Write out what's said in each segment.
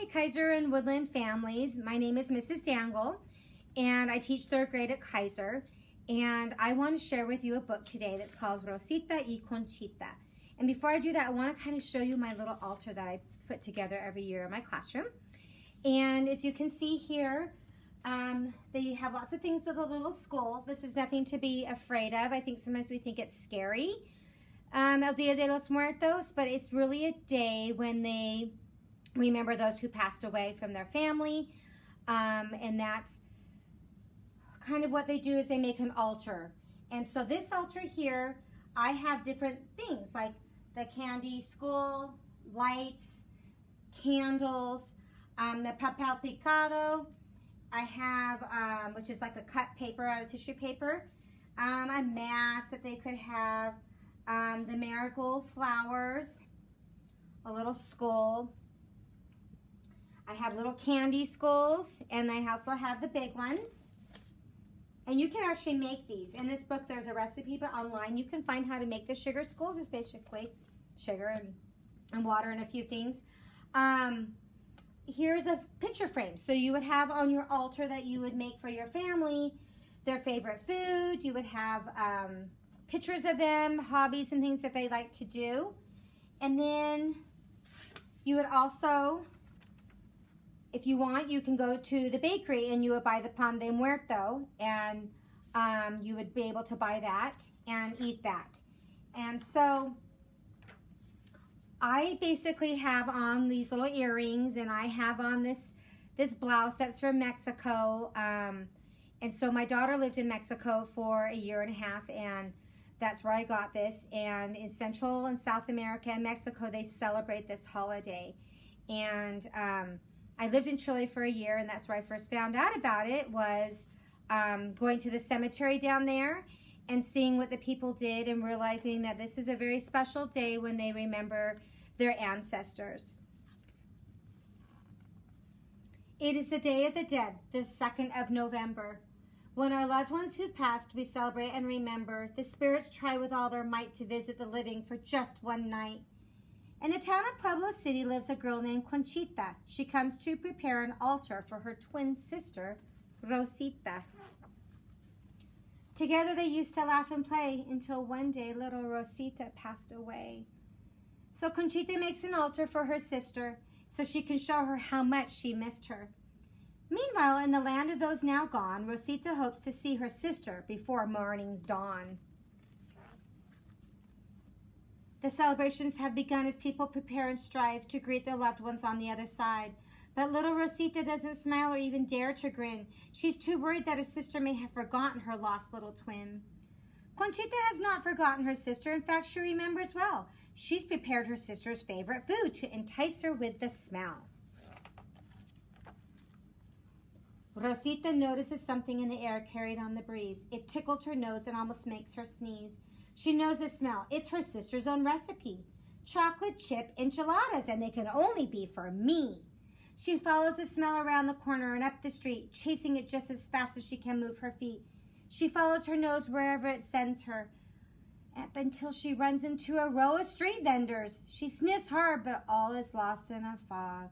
Hi, Kaiser and Woodland families. My name is Mrs. Dangl, and I teach 3rd grade at Kaiser. And I want to share with you a book today that's called Rosita Y Conchita. And before I do that, I want to kind of show you my little altar that I put together every year in my classroom. And as you can see here, they have lots of things with a little skull. This is nothing to be afraid of. I think sometimes we think it's scary. El Dia de los Muertos, but it's really a day when they remember those who passed away from their family, and that's kind of what they do is they make an altar. And so this altar here, I have different things like the candy skull, lights, candles, the papel picado. I have, which is like a cut paper out of tissue paper, a mask that they could have, the marigold flowers, a little skull. I have little candy skulls, and I also have the big ones. And you can actually make these. In this book, there's a recipe, but online you can find how to make the sugar skulls. It's basically sugar and water and a few things. Here's a picture frame. So you would have on your altar that you would make for your family their favorite food. You would have pictures of them, hobbies and things that they like to do. And then you would also, if you want, you can go to the bakery and you would buy the pan de muerto, and you would be able to buy that and eat that. And so I basically have on these little earrings, and I have on this blouse that's from Mexico. And so my daughter lived in Mexico for a year and a half, and that's where I got this. And in Central and South America and Mexico, they celebrate this holiday. And I lived in Chile for a year, and that's where I first found out about it, was going to the cemetery down there and seeing what the people did and realizing that this is a very special day when they remember their ancestors. It is the Day of the Dead, the 2nd of November. When our loved ones who've passed, we celebrate and remember. The spirits try with all their might to visit the living for just one night. In the town of Pueblo City lives a girl named Conchita. She comes to prepare an altar for her twin sister, Rosita. Together they used to laugh and play until one day little Rosita passed away. So Conchita makes an altar for her sister so she can show her how much she missed her. Meanwhile, in the land of those now gone, Rosita hopes to see her sister before morning's dawn. The celebrations have begun as people prepare and strive to greet their loved ones on the other side. But little Rosita doesn't smile or even dare to grin. She's too worried that her sister may have forgotten her lost little twin. Conchita has not forgotten her sister. In fact, she remembers well. She's prepared her sister's favorite food to entice her with the smell. Rosita notices something in the air carried on the breeze. It tickles her nose and almost makes her sneeze. She knows the smell. It's her sister's own recipe. Chocolate chip enchiladas, and they can only be for me. She follows the smell around the corner and up the street, chasing it just as fast as she can move her feet. She follows her nose wherever it sends her, up until she runs into a row of street vendors. She sniffs hard, but all is lost in a fog.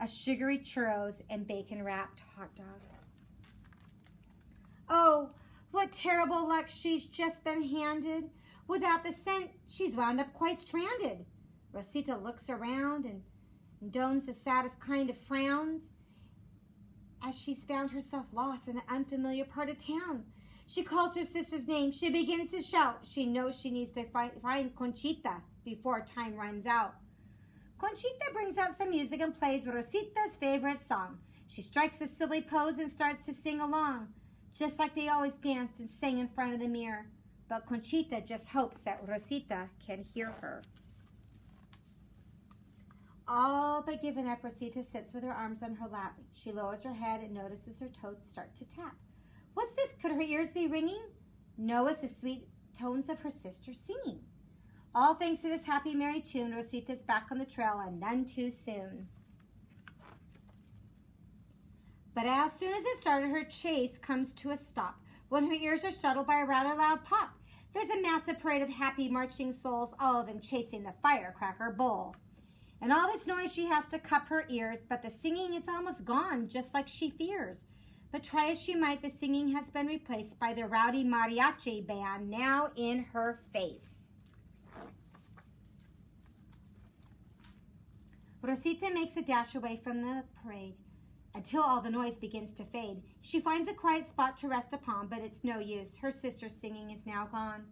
A sugary churros and bacon-wrapped hot dogs. Oh, what terrible luck she's just been handed. Without the scent, she's wound up quite stranded. Rosita looks around and dons the saddest kind of frowns as she's found herself lost in an unfamiliar part of town. She calls her sister's name. She begins to shout. She knows she needs to find Conchita before time runs out. Conchita brings out some music and plays Rosita's favorite song. She strikes a silly pose and starts to sing along, just like they always danced and sang in front of the mirror. But Conchita just hopes that Rosita can hear her. All but given up, Rosita sits with her arms on her lap. She lowers her head and notices her toes start to tap. What's this? Could her ears be ringing? No, it's the sweet tones of her sister singing. All thanks to this happy, merry tune, Rosita's back on the trail, and none too soon. But as soon as it started, her chase comes to a stop when her ears are startled by a rather loud pop. There's a massive parade of happy marching souls, all of them chasing the firecracker bull. And all this noise she has to cup her ears, but the singing is almost gone, just like she fears. But try as she might, the singing has been replaced by the rowdy mariachi band, now in her face. Rosita makes a dash away from the parade until all the noise begins to fade. She finds a quiet spot to rest upon, but it's no use. Her sister's singing is now gone.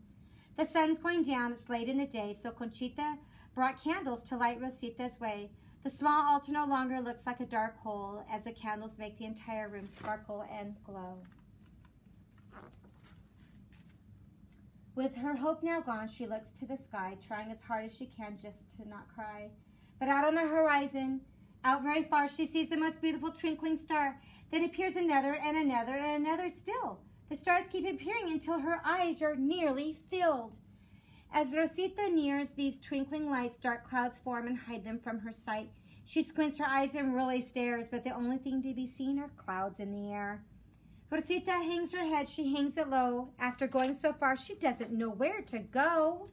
The sun's going down, it's late in the day, so Conchita brought candles to light Rosita's way. The small altar no longer looks like a dark hole as the candles make the entire room sparkle and glow. With her hope now gone, she looks to the sky, trying as hard as she can just to not cry. But out on the horizon, out very far, she sees the most beautiful twinkling star. Then appears another and another and another still. The stars keep appearing until her eyes are nearly filled. As Rosita nears these twinkling lights, dark clouds form and hide them from her sight. She squints her eyes and really stares, but the only thing to be seen are clouds in the air. Rosita hangs her head, she hangs it low. After going so far, she doesn't know where to go.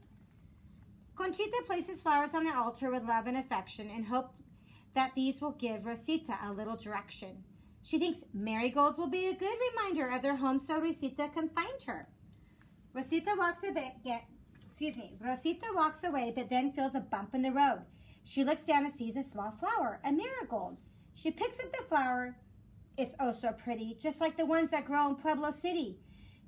Conchita places flowers on the altar with love and affection and hope that these will give Rosita a little direction. She thinks marigolds will be a good reminder of their home so Rosita can find her. Rosita walks away, but then feels a bump in the road. She looks down and sees a small flower, a marigold. She picks up the flower. It's oh so pretty, just like the ones that grow in Pueblo City.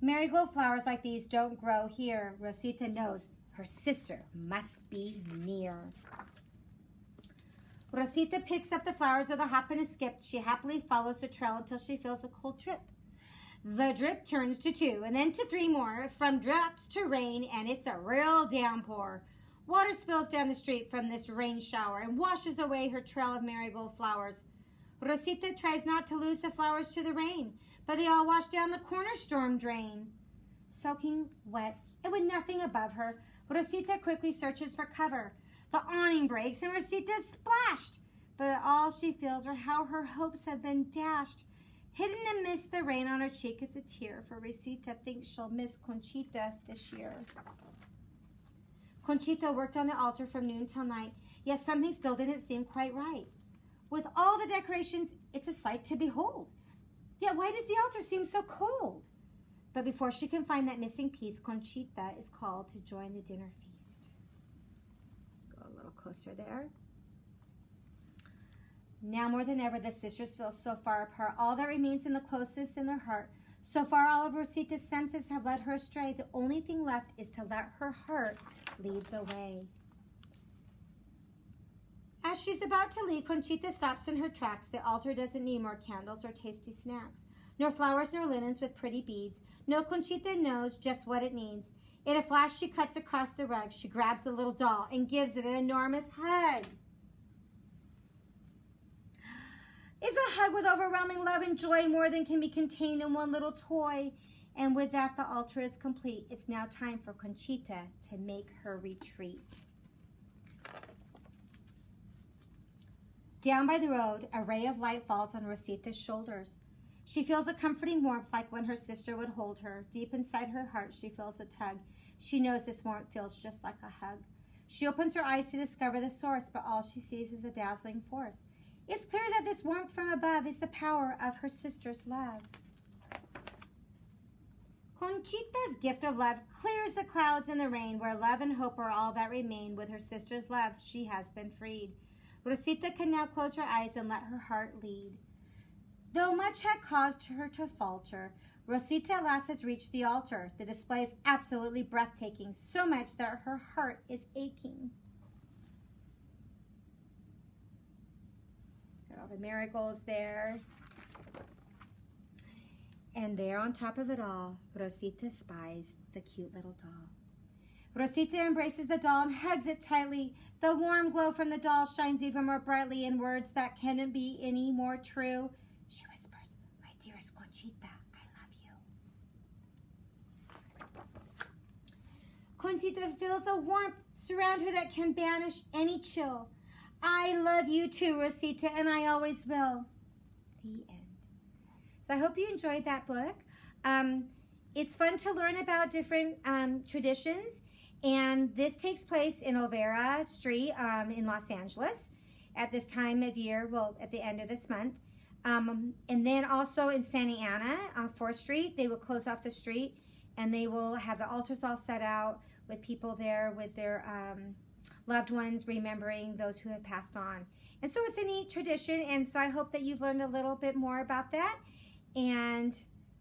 Marigold flowers like these don't grow here. Rosita knows her sister must be near. Rosita picks up the flowers with a hop and a skip. She happily follows the trail until she feels a cold drip. The drip turns to 2 and then to 3 more, from drops to rain, and it's a real downpour. Water spills down the street from this rain shower and washes away her trail of marigold flowers. Rosita tries not to lose the flowers to the rain, but they all wash down the corner storm drain. Soaking wet and with nothing above her, Rosita quickly searches for cover. The awning breaks and Rosita's splashed, but all she feels are how her hopes have been dashed. Hidden amidst the rain on her cheek is a tear, for Rosita thinks she'll miss Conchita this year. Conchita worked on the altar from noon till night, yet something still didn't seem quite right. With all the decorations, it's a sight to behold. Yet why does the altar seem so cold? But before she can find that missing piece, Conchita is called to join the dinner feast. Go a little closer there. Now more than ever, the sisters feel so far apart. All that remains in the closest in their heart. So far, all of Rosita's senses have led her astray. The only thing left is to let her heart lead the way. As she's about to leave, Conchita stops in her tracks. The altar doesn't need more candles or tasty snacks, nor flowers nor linens with pretty beads. No, Conchita knows just what it needs. In a flash, she cuts across the rug. She grabs the little doll and gives it an enormous hug. It's a hug with overwhelming love and joy, more than can be contained in one little toy. And with that, the altar is complete. It's now time for Conchita to make her retreat. Down by the road, a ray of light falls on Rosita's shoulders. She feels a comforting warmth like when her sister would hold her. Deep inside her heart, she feels a tug. She knows this warmth feels just like a hug. She opens her eyes to discover the source, but all she sees is a dazzling force. It's clear that this warmth from above is the power of her sister's love. Conchita's gift of love clears the clouds and the rain. Where love and hope are all that remain, with her sister's love, she has been freed. Rosita can now close her eyes and let her heart lead. Though much had caused her to falter, Rosita at last has reached the altar. The display is absolutely breathtaking, so much that her heart is aching. Got all the marigolds there. And there on top of it all, Rosita spies the cute little doll. Rosita embraces the doll and hugs it tightly. The warm glow from the doll shines even more brightly in words that cannot be any more true. She whispers, "My dearest Conchita, I love you." Conchita feels a warmth surround her that can banish any chill. "I love you too, Rosita, and I always will." The end. So I hope you enjoyed that book. It's fun to learn about different traditions, and this takes place in Olvera Street in Los Angeles. at this time of year, well, at the end of this month. And then also in Santa Ana on 4th Street, they will close off the street and they will have the altars all set out with people there with their loved ones, remembering those who have passed on. And so it's a neat tradition, and so I hope that you've learned a little bit more about that. And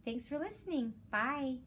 thanks for listening. Bye.